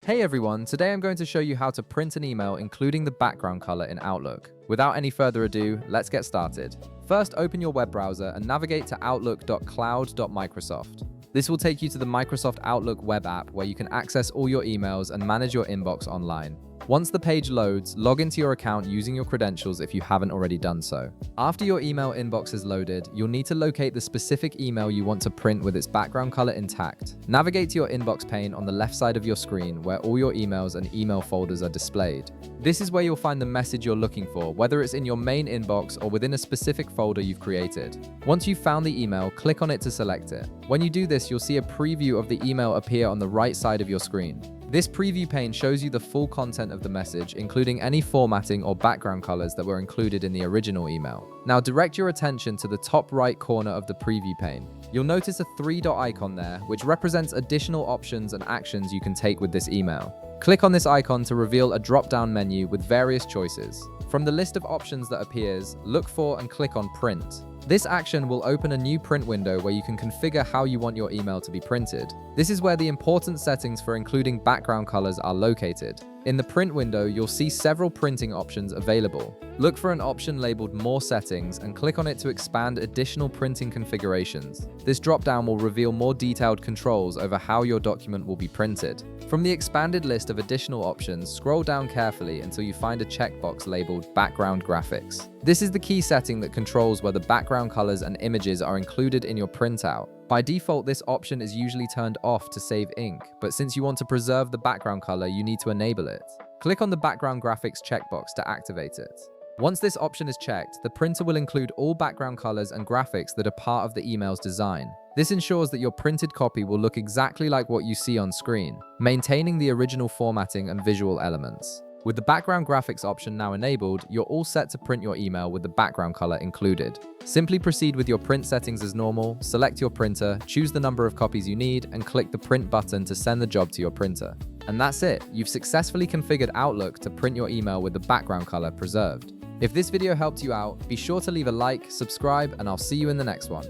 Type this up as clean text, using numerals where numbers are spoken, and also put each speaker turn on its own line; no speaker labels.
Hey everyone, today I'm going to show you how to print an email including the background color in Outlook. Without any further ado, let's get started. First, open your web browser and navigate to outlook.cloud.microsoft. This will take you to the Microsoft Outlook web app where you can access all your emails and manage your inbox online. Once the page loads, log into your account using your credentials if you haven't already done so. After your email inbox is loaded, you'll need to locate the specific email you want to print with its background color intact. Navigate to your inbox pane on the left side of your screen where all your emails and email folders are displayed. This is where you'll find the message you're looking for, whether it's in your main inbox or within a specific folder you've created. Once you've found the email, click on it to select it. When you do this, you'll see a preview of the email appear on the right side of your screen. This preview pane shows you the full content of the message, including any formatting or background colors that were included in the original email. Now direct your attention to the top right corner of the preview pane. You'll notice a three-dot icon there, which represents additional options and actions you can take with this email. Click on this icon to reveal a drop-down menu with various choices. From the list of options that appears, look for and click on Print. This action will open a new print window where you can configure how you want your email to be printed. This is where the important settings for including background colors are located. In the print window, you'll see several printing options available. Look for an option labeled More Settings and click on it to expand additional printing configurations. This drop-down will reveal more detailed controls over how your document will be printed. From the expanded list of additional options, scroll down carefully until you find a checkbox labeled Background Graphics. This is the key setting that controls whether background colors and images are included in your printout. By default, this option is usually turned off to save ink, but since you want to preserve the background color, you need to enable it. Click on the Background Graphics checkbox to activate it. Once this option is checked, the printer will include all background colors and graphics that are part of the email's design. This ensures that your printed copy will look exactly like what you see on screen, maintaining the original formatting and visual elements. With the background graphics option now enabled, you're all set to print your email with the background color included. Simply proceed with your print settings as normal, select your printer, choose the number of copies you need, and click the print button to send the job to your printer. And that's it, you've successfully configured Outlook to print your email with the background color preserved. If this video helped you out, be sure to leave a like, subscribe, and I'll see you in the next one.